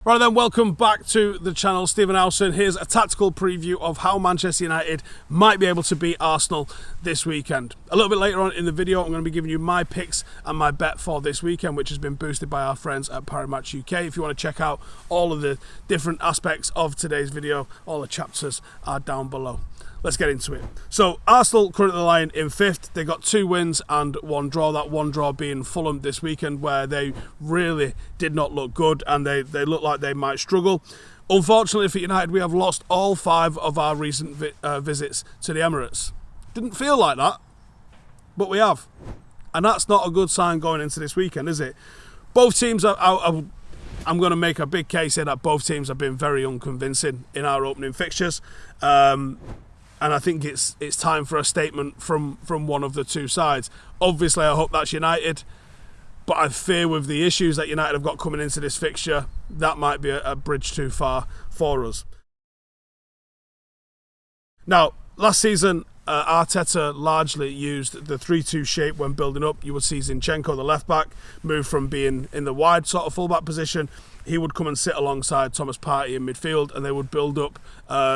Right then, welcome back to the channel. Stephen Howson. Here's a tactical preview of how Manchester United might be able to beat Arsenal this weekend. A little bit later on in the video, I'm going to be giving you my picks and my bet for this weekend, which has been boosted by our friends at Parimatch UK. If you want to check out all of the different aspects of today's video, all the chapters are down below. Let's get into it. So Arsenal currently lying in 5th. They got 2 wins and 1 draw. That 1 draw being Fulham this weekend, where they really did not look good and they look like they might struggle. Unfortunately for United, we have lost all 5 of our recent visits to the Emirates. Didn't feel like that, but we have. And that's not a good sign going into this weekend, is it? Both teams are out. I'm going to make a big case here that both teams have been very unconvincing in our opening fixtures. And I think it's time for a statement from one of the two sides. Obviously, I hope that's United, but I fear with the issues that United have got coming into this fixture, that might be a bridge too far for us. Now, last season, Arteta largely used the 3-2 shape when building up. You would see Zinchenko, the left-back, move from being in the wide sort of full-back position. He would come and sit alongside Thomas Partey in midfield, and they would build up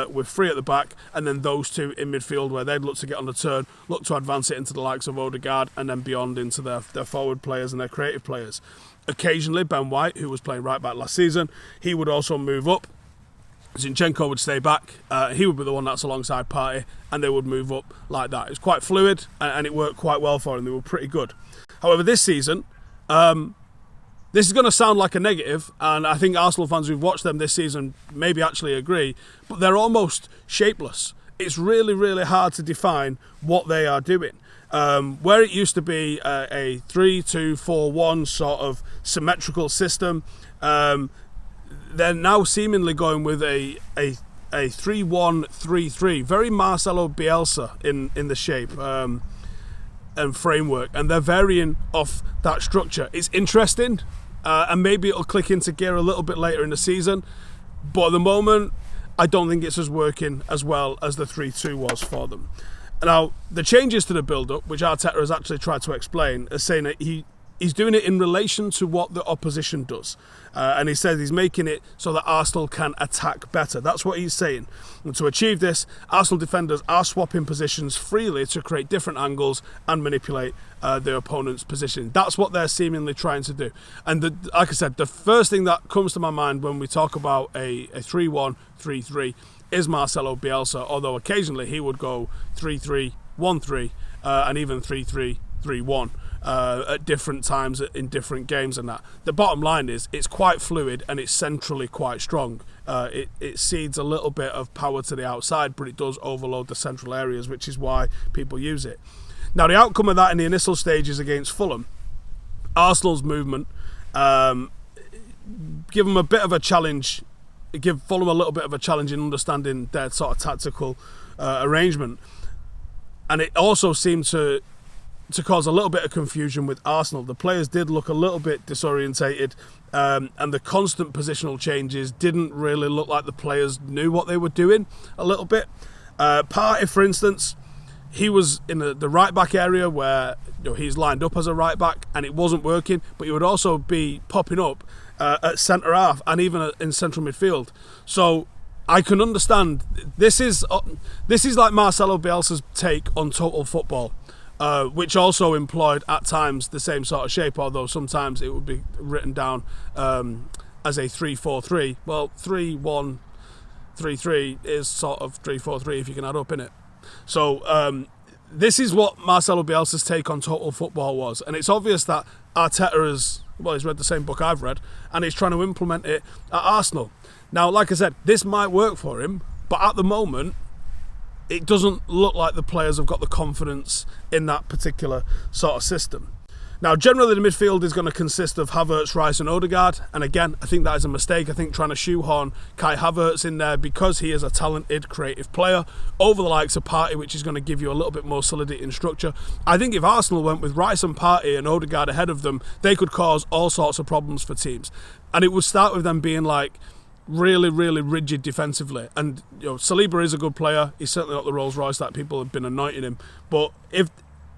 with 3 at the back, and then those 2 in midfield where they'd look to get on the turn, look to advance it into the likes of Odegaard, and then beyond into their forward players and their creative players. Occasionally, Ben White, who was playing right back last season, he would also move up. Zinchenko would stay back. He would be the one that's alongside Partey, and they would move up like that. It was quite fluid, and it worked quite well for them. They were pretty good. However, this season, this is going to sound like a negative, and I think Arsenal fans who've watched them this season maybe actually agree, but they're almost shapeless. It's really, really hard to define what they are doing. Where it used to be a 3-2-4-1 sort of symmetrical system, they're now seemingly going with a 3-1-3-3, very Marcelo Bielsa in the shape and framework, and they're varying off that structure. It's interesting, and maybe it'll click into gear a little bit later in the season, but at the moment, I don't think it's as working as well as the 3-2 was for them. Now, the changes to the build-up, which Arteta has actually tried to explain, is saying that he's doing it in relation to what the opposition does. And he says he's making it so that Arsenal can attack better. That's what he's saying. And to achieve this, Arsenal defenders are swapping positions freely to create different angles and manipulate their opponent's position. That's what they're seemingly trying to do. And like I said, the first thing that comes to my mind when we talk about a 3-1-3-3 is Marcelo Bielsa, although occasionally he would go 3-3-1-3 and even 3-3-3-1. At different times in different games and that. The bottom line is it's quite fluid and it's centrally quite strong. It cedes a little bit of power to the outside, but it does overload the central areas, which is why people use it. Now, the outcome of that in the initial stages against Fulham, Arsenal's movement, give them a bit of a challenge, give Fulham a little bit of a challenge in understanding their sort of tactical arrangement. And it also seemed to cause a little bit of confusion with Arsenal. The players did look a little bit disorientated, and the constant positional changes didn't really look like the players knew what they were doing a little bit. Partey, for instance, he was in the right-back area where he's lined up as a right-back, and it wasn't working, but he would also be popping up at centre-half and even in central midfield. So I can understand, this is like Marcelo Bielsa's take on total football. Which also employed at times the same sort of shape, although sometimes it would be written down as a 3-4-3. Well, 3-1-3-3 is sort of 3-4-3 if you can add up in it. So this is what Marcelo Bielsa's take on total football was, and it's obvious that Arteta he's read the same book I've read, and he's trying to implement it at Arsenal. Now, like I said, this might work for him, but at the moment, it doesn't look like the players have got the confidence in that particular sort of system. Now, generally, the midfield is going to consist of Havertz, Rice and Odegaard. And again, I think that is a mistake. I think trying to shoehorn Kai Havertz in there because he is a talented, creative player over the likes of Partey, which is going to give you a little bit more solidity in structure. I think if Arsenal went with Rice and Partey and Odegaard ahead of them, they could cause all sorts of problems for teams. And it would start with them being like really, really rigid defensively. And Saliba is a good player. He's certainly not the Rolls Royce that people have been anointing him. But if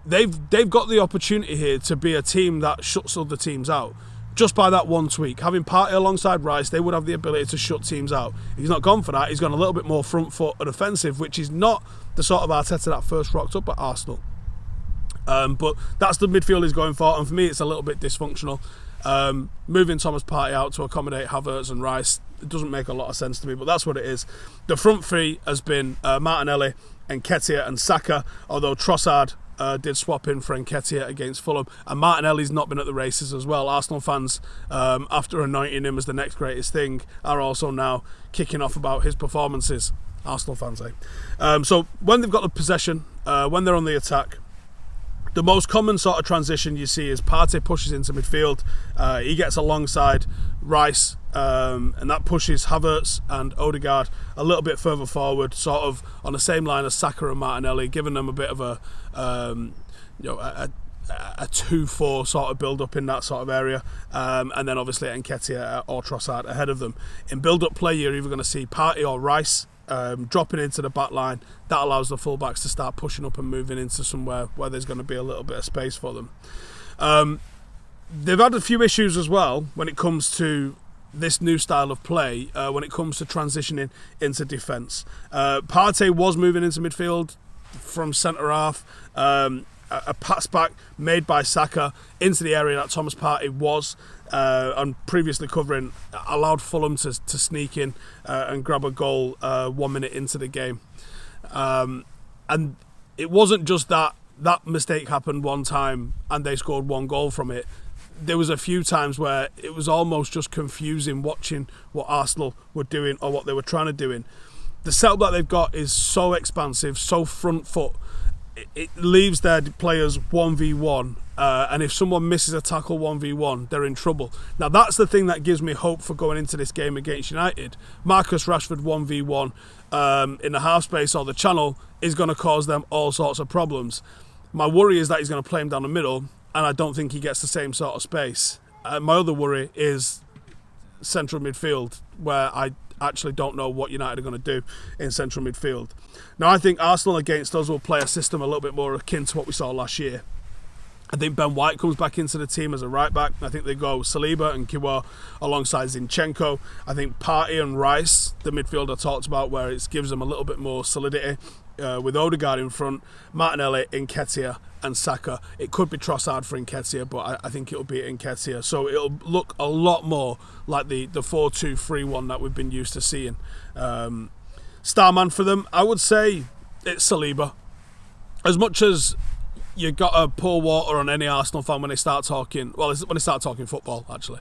they've got the opportunity here to be a team that shuts other teams out, just by that one tweak. Having Partey alongside Rice, they would have the ability to shut teams out. He's not gone for that. He's gone a little bit more front foot and offensive, which is not the sort of Arteta that first rocked up at Arsenal. But that's the midfield he's going for, and for me it's a little bit dysfunctional. Moving Thomas Partey out to accommodate Havertz and Rice, it doesn't make a lot of sense to me, but that's what it is. The front three has been Martinelli, Nketiah and Saka, although Trossard did swap in for Nketiah against Fulham, and Martinelli's not been at the races as well. Arsenal fans, after anointing him as the next greatest thing, are also now kicking off about his performances. Arsenal fans, So when they've got the possession, when they're on the attack, the most common sort of transition you see is Partey pushes into midfield. He gets alongside Rice, and that pushes Havertz and Odegaard a little bit further forward, sort of on the same line as Saka and Martinelli, giving them a bit of a 2-4 sort of build-up in that sort of area, and then obviously Nketiah or Trossard ahead of them. In build-up play, you're either going to see Partey or Rice dropping into the back line. That allows the fullbacks to start pushing up and moving into somewhere where there's going to be a little bit of space for them. They've had a few issues as well when it comes to this new style of play, when it comes to transitioning into defence. Partey was moving into midfield from centre-half. A pass back made by Saka into the area that Thomas Partey was and previously covering allowed Fulham to sneak in and grab a goal 1 minute into the game. And it wasn't just that mistake happened one time and they scored 1 goal from it. There was a few times where it was almost just confusing watching what Arsenal were doing or what they were trying to do. The setup that they've got is so expansive, so front foot. It leaves their players 1v1, and if someone misses a tackle 1v1, they're in trouble. Now that's the thing that gives me hope for going into this game against United. Marcus Rashford 1v1 in the half space or the channel is going to cause them all sorts of problems. My worry is that he's going to play him down the middle, and I don't think he gets the same sort of space. My other worry is central midfield, where I actually don't know what United are going to do in central midfield. Now I think Arsenal against us will play a system a little bit more akin to what we saw last year. I think Ben White comes back into the team as a right back. I think they go Saliba and Kiwior alongside Zinchenko. I think Partey and Rice, the midfield I talked about, where it gives them a little bit more solidity, with Odegaard in front, Martinelli, Nketiah and Saka. It could be Trossard for Nketiah, but I think it'll be Nketiah. So it'll look a lot more like the 4-2-3-1 that we've been used to seeing. Starman for them, I would say it's Saliba. As much as you got to pour water on any Arsenal fan when they start talking, well, when they start talking football, actually.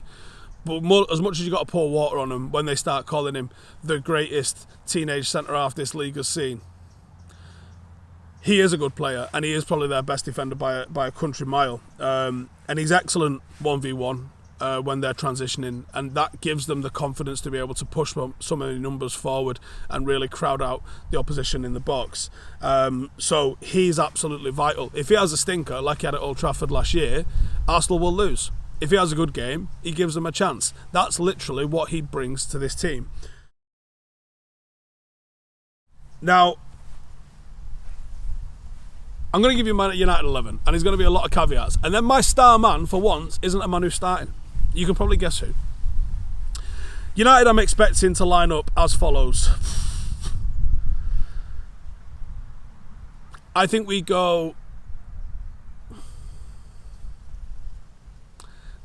But as much as you got to pour water on them when they start calling him the greatest teenage centre-half this league has seen, he is a good player, and he is probably their best defender by a country mile. And he's excellent 1v1 when they're transitioning, and that gives them the confidence to be able to push some of the numbers forward and really crowd out the opposition in the box. So he's absolutely vital. If he has a stinker like he had at Old Trafford last year, Arsenal will lose. If he has a good game, he gives them a chance. That's literally what he brings to this team. Now, I'm going to give you my United 11, and there's going to be a lot of caveats. And then my star man, for once, isn't a man who's starting. You can probably guess who. United, I'm expecting to line up as follows. I think we go...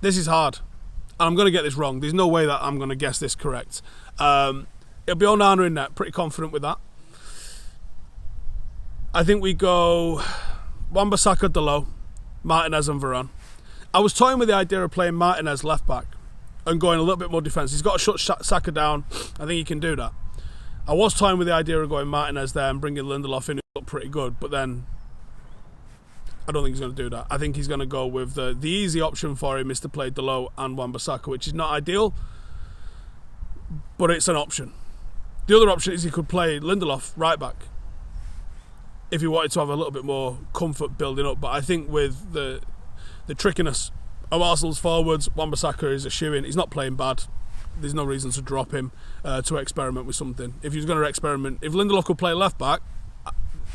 This is hard. And I'm going to get this wrong. There's no way that I'm going to guess this correct. It'll be Onana in net. Pretty confident with that. I think we go Wan-Bissaka, Dalot, Martinez and Varane. I was toying with the idea of playing Martinez left back and going a little bit more defence. He's got to shut Saka down. I think he can do that. I was toying with the idea of going Martinez there and bringing Lindelof in, who looked pretty good, but then I don't think he's going to do that. I think he's going to go with the easy option for him is to play Dalot and Wan-Bissaka, which is not ideal, but it's an option. The other option is he could play Lindelof right back if he wanted to have a little bit more comfort building up. But I think with the trickiness of Arsenal's forwards, Wan-Bissaka is a shoo-in. He's not playing bad. There's no reason to drop him to experiment with something. If he was going to experiment, if Lindelof could play left back,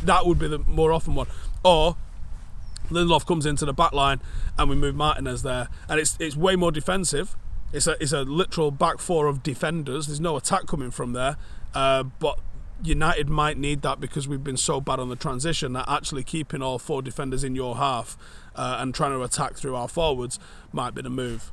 that would be the more often one. Or Lindelof comes into the back line and we move Martinez there, and it's way more defensive. It's a literal back four of defenders. There's no attack coming from there, but United might need that because we've been so bad on the transition that actually keeping all four defenders in your half and trying to attack through our forwards might be the move.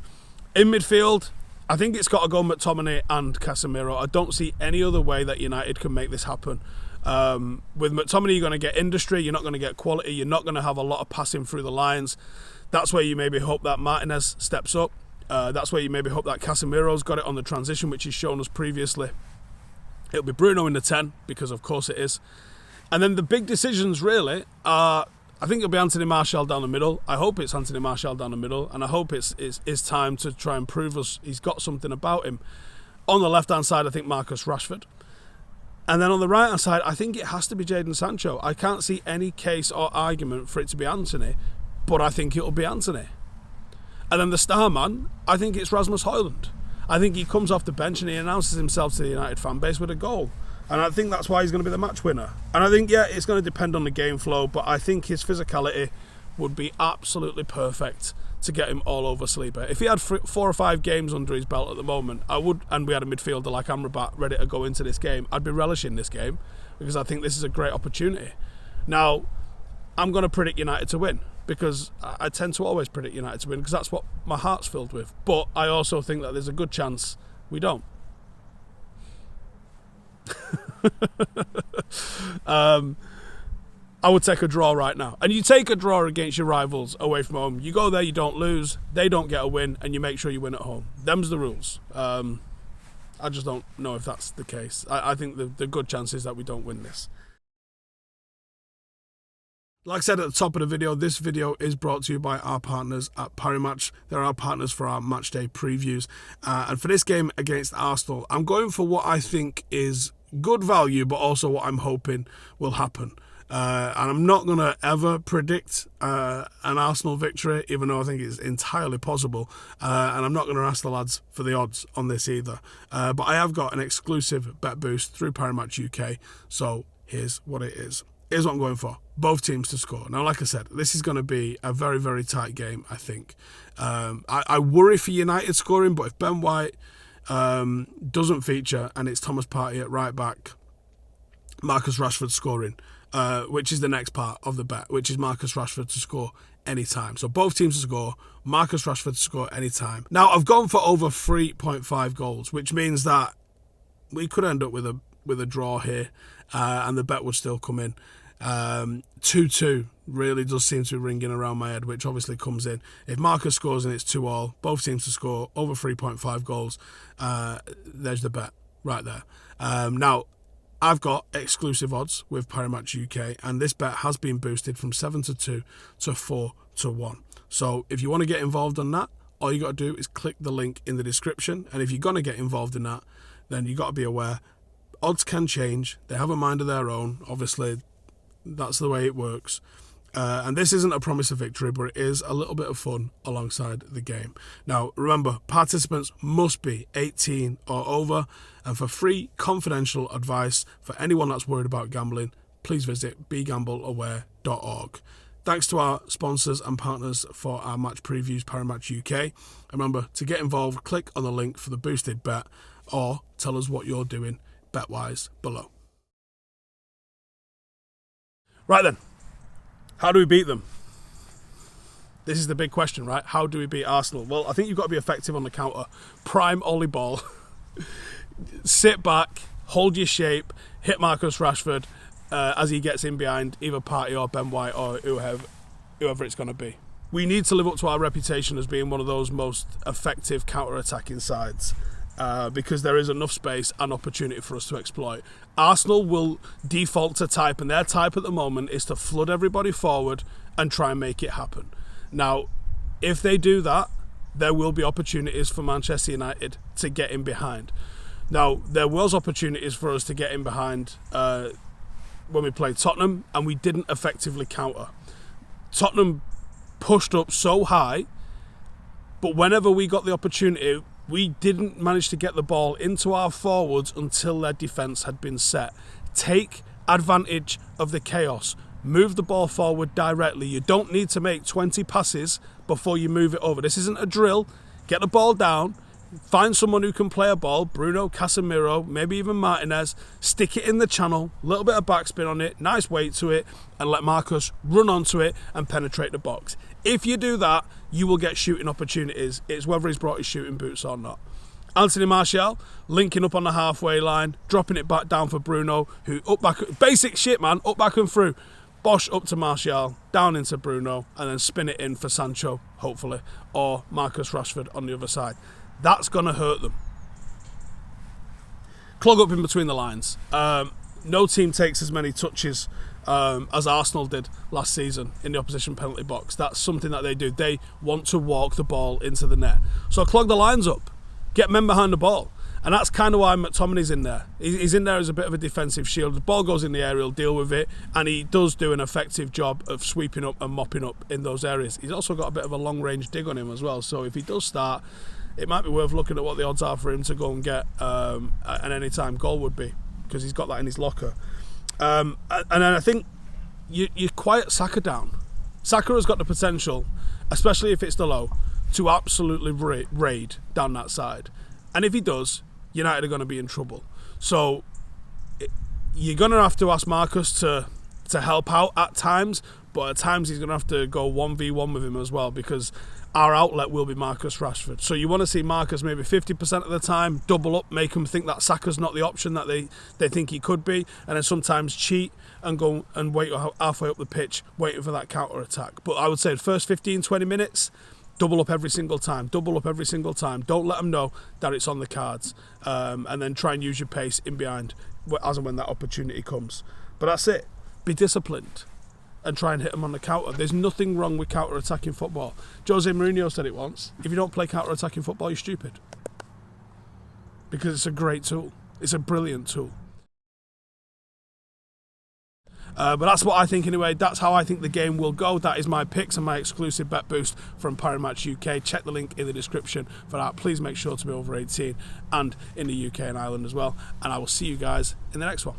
In midfield, I think it's got to go McTominay and Casemiro. I don't see any other way that United can make this happen. With McTominay, you're going to get industry, you're not going to get quality, you're not going to have a lot of passing through the lines. That's where you maybe hope that Martinez steps up. That's where you maybe hope that Casemiro's got it on the transition, which he's shown us previously. It'll be Bruno in the 10, because of course it is. And then the big decisions really are, I think it'll be Anthony Martial down the middle. I hope it's Anthony Martial down the middle, and I hope it's time to try and prove us he's got something about him. On the left-hand side, I think Marcus Rashford. And then on the right-hand side, I think it has to be Jadon Sancho. I can't see any case or argument for it to be Anthony, but I think it'll be Anthony. And then the star man, I think it's Rasmus Højlund. I think he comes off the bench and he announces himself to the United fan base with a goal. And I think that's why he's going to be the match winner. And I think, yeah, it's going to depend on the game flow, but I think his physicality would be absolutely perfect to get him all over Saliba. If he had 4 or 5 games under his belt at the moment, I would, and we had a midfielder like Amrabat ready to go into this game, I'd be relishing this game because I think this is a great opportunity. Now, I'm going to predict United to win because I tend to always predict United to win because that's what my heart's filled with. But I also think that there's a good chance we don't. I would take a draw right now. And you take a draw against your rivals away from home. You go there, you don't lose, they don't get a win, and you make sure you win at home. Them's the rules. I just don't know if that's the case. I think the good chance is that we don't win this. Like I said at the top of the video, this video is brought to you by our partners at Parimatch. They're our partners for our matchday previews. And for this game against Arsenal, I'm going for what I think is good value, but also what I'm hoping will happen. And I'm not going to ever predict an Arsenal victory, even though I think it's entirely possible. And I'm not going to ask the lads for the odds on this either. But I have got an exclusive bet boost through Parimatch UK. So here's what it is. Here's what I'm going for. Both teams to score. Now, like I said, this is going to be a very, very tight game, I think. I worry for United scoring, but if Ben White doesn't feature and it's Thomas Partey at right back, Marcus Rashford scoring, which is the next part of the bet, which is Marcus Rashford to score anytime. So both teams to score, Marcus Rashford to score anytime. Now, I've gone for over 3.5 goals, which means that we could end up with a draw here, and the bet would still come in. 2-2 really does seem to be ringing around my head, which obviously comes in. If Marcus scores and it's 2-2, both teams to score over 3.5 goals, there's the bet right there. Now, I've got exclusive odds with Parimatch UK, and this bet has been boosted from 7-2 to 4-1. So if you want to get involved on that, all you got to do is click the link in the description. And if you're going to get involved in that, then you got to be aware odds can change. They have a mind of their own. Obviously, that's the way it works. And this isn't a promise of victory, but it is a little bit of fun alongside the game. Now, remember, participants must be 18 or over. And for free, confidential advice for anyone that's worried about gambling, please visit begambleaware.org. Thanks to our sponsors and partners for our match previews, Parimatch UK. Remember, to get involved, click on the link for the boosted bet or tell us what you're doing bet-wise below. Right then, how do we beat them? This is the big question, right? How do we beat Arsenal? Well, I think you've got to be effective on the counter. Prime Ollie ball. Sit back, hold your shape, hit Marcus Rashford as he gets in behind either Partey or Ben White or whoever it's going to be. We need to live up to our reputation as being one of those most effective counter-attacking sides. Because there is enough space and opportunity for us to exploit. Arsenal will default to type, and their type at the moment is to flood everybody forward and try and make it happen. Now, if they do that, there will be opportunities for Manchester United to get in behind. Now, there was opportunities for us to get in behind when we played Tottenham, and we didn't effectively counter. Tottenham pushed up so high, but whenever we got the opportunity, we didn't manage to get the ball into our forwards until their defence had been set. Take advantage of the chaos. move the ball forward directly. You don't need to make 20 passes before you move it over. This isn't a drill. Get the ball down, find someone who can play a ball, Bruno, Casemiro, maybe even Martinez, stick it in the channel, a little bit of backspin on it, nice weight to it, and let Marcus run onto it and penetrate the box. If you do that, you will get shooting opportunities. It's whether he's brought his shooting boots or not. Anthony Martial linking up on the halfway line, dropping it back down for Bruno, who up back, basic shit, man, up back and through. Bosch up to Martial, down into Bruno, and then spin it in for Sancho, hopefully, or Marcus Rashford on the other side. That's going to hurt them. Clog up in between the lines. No team takes as many touches as Arsenal did last season in the opposition penalty box. That's something that they do. They want to walk the ball into the net. So clog the lines up. Get men behind the ball. And that's kind of why McTominay's in there. He's in there as a bit of a defensive shield. The ball goes in the air, he'll deal with it, and he does do an effective job of sweeping up and mopping up in those areas. He's also got a bit of a long-range dig on him as well, so if he does start, it might be worth looking at what the odds are for him to go and get an anytime goal would be, because he's got that in his locker. And then I think you quiet Saka down. Saka has got the potential, especially if it's the low, to absolutely raid down that side. And if he does, United are going to be in trouble. So you're going to have to ask Marcus to help out at times, but at times he's going to have to go 1v1 with him as well, because our outlet will be Marcus Rashford. So you want to see Marcus maybe 50% of the time double up, make him think that Saka's not the option that they think he could be, and then sometimes cheat and go and wait halfway up the pitch waiting for that counter-attack. But I would say the first 15-20 minutes, double up every single time. Double up every single time. Don't let them know that it's on the cards. And then try and use your pace in behind as and when that opportunity comes. But that's it. Be disciplined and try and hit them on the counter. There's nothing wrong with counter-attacking football. Jose Mourinho said it once. If you don't play counter-attacking football, you're stupid. Because it's a great tool. It's a brilliant tool. But that's what I think anyway. That's how I think the game will go. That is my picks and my exclusive bet boost from Parimatch UK. Check the link in the description for that. Please make sure to be over 18 and in the UK and Ireland as well. And I will see you guys in the next one.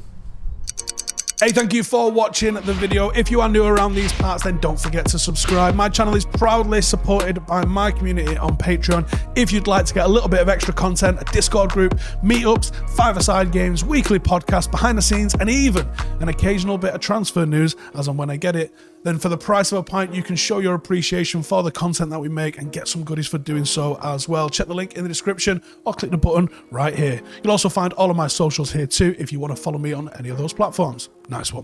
Hey, thank you for watching the video. If you are new around these parts, then don't forget to subscribe. My channel is proudly supported by my community on Patreon. If you'd like to get a little bit of extra content, a Discord group, meetups, five-a-side games, weekly podcasts, behind the scenes, and even an occasional bit of transfer news as and when I get it, then for the price of a pint, you can show your appreciation for the content that we make and get some goodies for doing so as well. Check the link in the description or click the button right here. You'll also find all of my socials here too if you want to follow me on any of those platforms. Nice one.